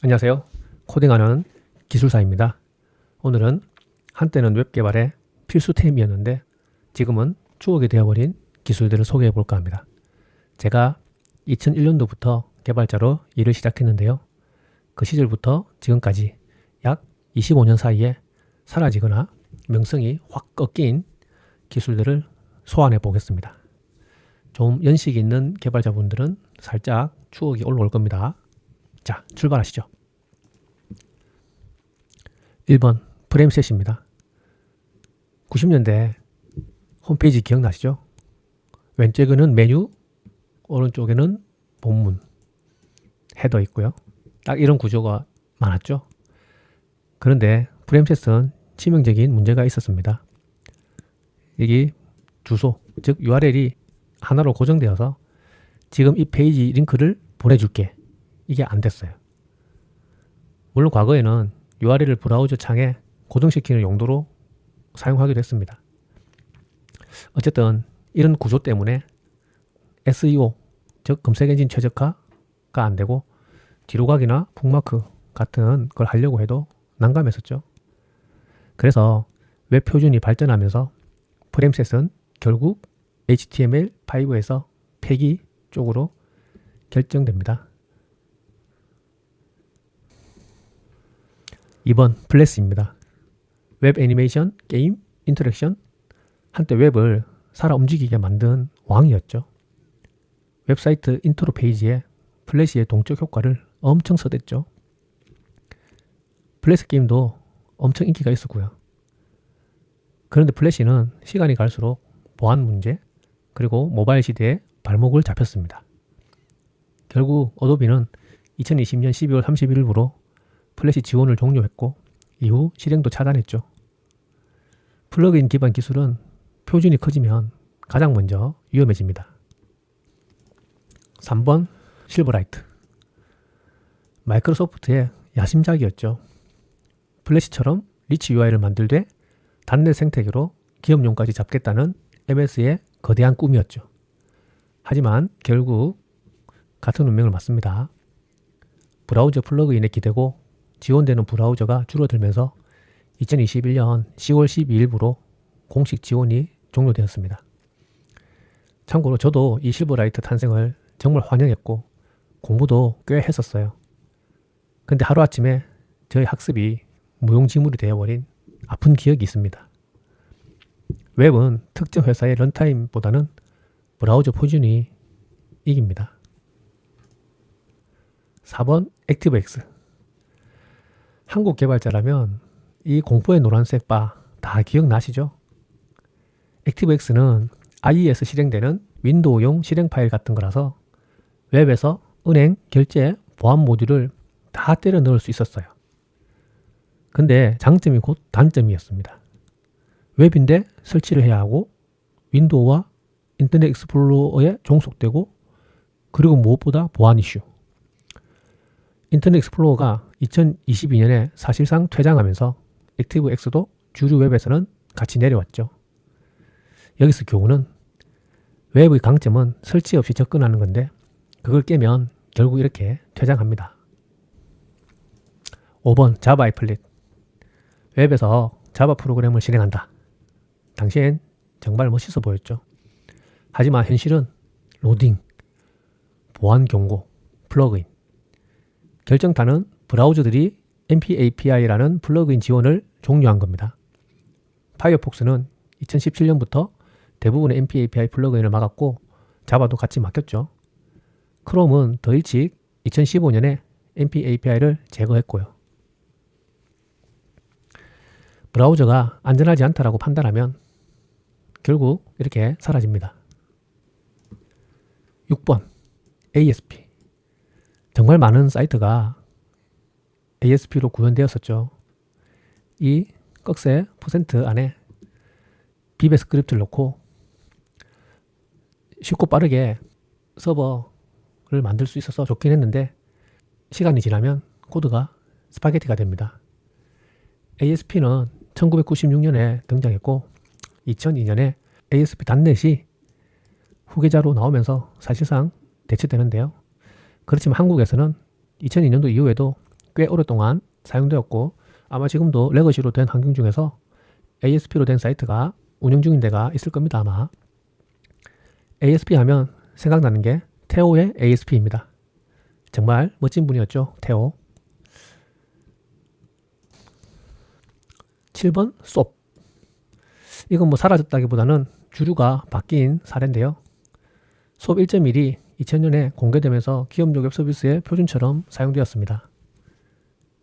안녕하세요. 코딩하는 기술사입니다. 오늘은 한때는 웹 개발의 필수템이었는데 지금은 추억이 되어버린 기술들을 소개해 볼까 합니다. 제가 2001년도부터 개발자로 일을 시작했는데요. 그 시절부터 지금까지 약 25년 사이에 사라지거나 명성이 확 꺾인 기술들을 소환해 보겠습니다. 좀 연식이 있는 개발자분들은 살짝 추억이 올라올 겁니다. 자, 출발하시죠. 1번 프레임셋입니다. 90년대 홈페이지 기억나시죠? 왼쪽에는 메뉴, 오른쪽에는 본문, 헤더 있고요. 딱 이런 구조가 많았죠. 그런데 프레임셋은 치명적인 문제가 있었습니다. 여기 주소, 즉 URL이 하나로 고정되어서 지금 이 페이지 링크를 보내줄게. 이게 안 됐어요. 물론 과거에는 URL을 브라우저 창에 고정시키는 용도로 사용하기도 했습니다. 어쨌든 이런 구조 때문에 SEO, 즉 검색엔진 최적화가 안 되고 뒤로 가기나 북마크 같은 걸 하려고 해도 난감했었죠. 그래서 웹 표준이 발전하면서 프레임셋은 결국 HTML5에서 폐기 쪽으로 결정됩니다. 2번 플래시입니다. 웹 애니메이션, 게임, 인터랙션, 한때 웹을 살아 움직이게 만든 왕이었죠. 웹사이트 인트로 페이지에 플래시의 동적 효과를 엄청 써댔죠. 플래시 게임도 엄청 인기가 있었고요. 그런데 플래시는 시간이 갈수록 보안 문제, 그리고 모바일 시대에 발목을 잡혔습니다. 결국 어도비는 2020년 12월 31일부로 플래시 지원을 종료했고 이후 실행도 차단했죠. 플러그인 기반 기술은 표준이 커지면 가장 먼저 위험해집니다. 3번 실버라이트. 마이크로소프트의 야심작이었죠. 플래시처럼 리치 UI를 만들되 단넷 생태계로 기업용까지 잡겠다는 MS의 거대한 꿈이었죠. 하지만 결국 같은 운명을 맞습니다. 브라우저 플러그인에 기대고 지원되는 브라우저가 줄어들면서 2021년 10월 12일부로 공식 지원이 종료되었습니다. 참고로 저도 이 실버라이트 탄생을 정말 환영했고 공부도 꽤 했었어요. 근데 하루아침에 저의 학습이 무용지물이 되어버린 아픈 기억이 있습니다. 웹은 특정 회사의 런타임보다는 브라우저 표준이 이깁니다. 4번 액티브엑스. 한국 개발자라면 이 공포의 노란색 바 다 기억나시죠? 액티브엑스는 IE에서 실행되는 윈도우용 실행 파일 같은 거라서 웹에서 은행, 결제, 보안 모듈을 다 때려 넣을 수 있었어요. 근데 장점이 곧 단점이었습니다. 웹인데 설치를 해야 하고 윈도우와 인터넷 익스플로러에 종속되고 그리고 무엇보다 보안 이슈. 인터넷 익스플로러가 2022년에 사실상 퇴장하면서 액티브엑스도 주류 웹에서는 같이 내려왔죠. 여기서 교훈은 웹의 강점은 설치 없이 접근하는 건데 그걸 깨면 결국 이렇게 퇴장합니다. 5번 자바 애플릿. 웹에서 자바 프로그램을 실행한다. 당시엔 정말 멋있어 보였죠. 하지만 현실은 로딩, 보안 경고, 플러그인. 결정타는 브라우저들이 MP API라는 플러그인 지원을 종료한 겁니다. 파이어폭스는 2017년부터 대부분의 MP API 플러그인을 막았고 자바도 같이 막혔죠. 크롬은 더 일찍 2015년에 MP API를 제거했고요. 브라우저가 안전하지 않다라고 판단하면 결국 이렇게 사라집니다. 6번 ASP. 정말 많은 사이트가 ASP로 구현되었었죠. 이 꺽쇠 퍼센트 안에 비베 스크립트를 넣고 쉽고 빠르게 서버를 만들 수 있어서 좋긴 했는데 시간이 지나면 코드가 스파게티가 됩니다. ASP는 1996년에 등장했고 2002년에 ASP 단넷이 후계자로 나오면서 사실상 대체되는데요. 그렇지만 한국에서는 2002년도 이후에도 꽤 오랫동안 사용되었고 아마 지금도 레거시로 된 환경 중에서 ASP로 된 사이트가 운영 중인 데가 있을 겁니다. 아마. ASP 하면 생각나는 게 테오의 ASP입니다. 정말 멋진 분이었죠. 테오. 7번 솝. 이건 뭐 사라졌다기보다는 주류가 바뀐 사례인데요. 솝 1.1이 2000년에 공개되면서 기업 요격 서비스의 표준처럼 사용되었습니다.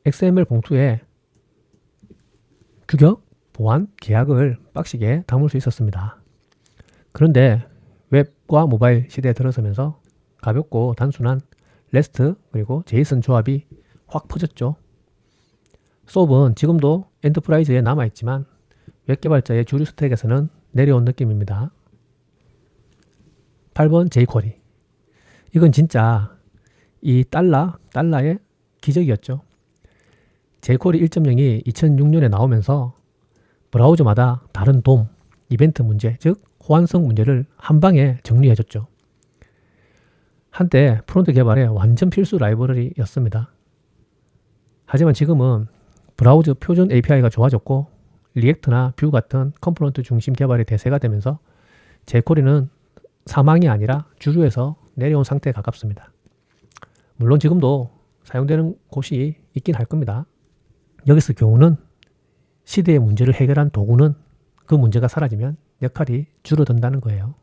XML 봉투에 규격, 보안, 계약을 빡시게 담을 수 있었습니다. 그런데 웹과 모바일 시대에 들어서면서 가볍고 단순한 REST 그리고 제이슨 조합이 확 퍼졌죠. 솝은 지금도 엔터프라이즈에 남아있지만 웹 개발자의 주류 스택에서는 내려온 느낌입니다. 8번 jQuery. 이건 진짜 이 달러의 기적이었죠. jQuery 1.0이 2006년에 나오면서 브라우저마다 다른 DOM, 이벤트 문제, 즉 호환성 문제를 한 방에 정리해줬죠. 한때 프론트 개발에 완전 필수 라이브러리였습니다. 하지만 지금은 브라우저 표준 API가 좋아졌고 리액트나 뷰 같은 컴포넌트 중심 개발이 대세가 되면서 jQuery는 사망이 아니라 주류에서 내려온 상태에 가깝습니다. 물론 지금도 사용되는 곳이 있긴 할 겁니다. 여기서 교훈은 시대의 문제를 해결한 도구는 그 문제가 사라지면 역할이 줄어든다는 거예요.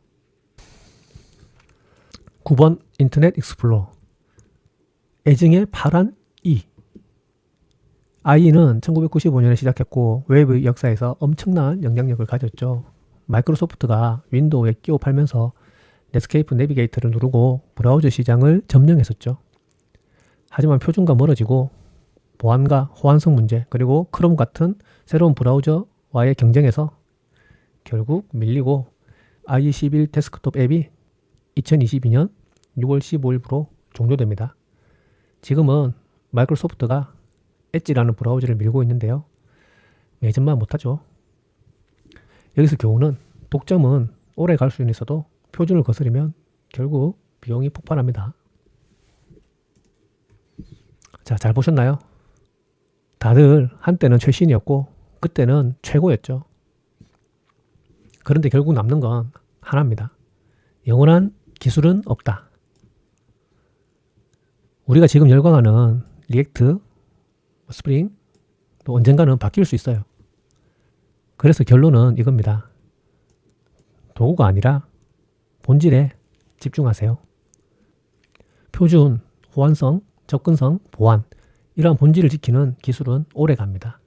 9번 인터넷 익스플로러. 애증의 파란 E. IE는 1995년에 시작했고 웹의 역사에서 엄청난 영향력을 가졌죠. 마이크로소프트가 윈도우에 끼워 팔면서 넷스케이프 내비게이터를 누르고 브라우저 시장을 점령했었죠. 하지만 표준과 멀어지고 보안과 호환성 문제 그리고 크롬 같은 새로운 브라우저와의 경쟁에서 결국 밀리고 IE11 데스크톱 앱이 2022년 6월 15일부로 종료됩니다. 지금은 마이크로소프트가 엣지라는 브라우저를 밀고 있는데요. 예전만 못하죠. 여기서 교훈은 독점은 오래 갈 수는 있어도 표준을 거스르면 결국 비용이 폭발합니다. 자, 잘 보셨나요? 다들 한때는 최신이었고 그때는 최고였죠. 그런데 결국 남는 건 하나입니다. 영원한 기술은 없다. 우리가 지금 열광하는 리액트, 스프링 또 언젠가는 바뀔 수 있어요. 그래서 결론은 이겁니다. 도구가 아니라 본질에 집중하세요. 표준, 호환성, 접근성, 보안 이러한 본질을 지키는 기술은 오래 갑니다.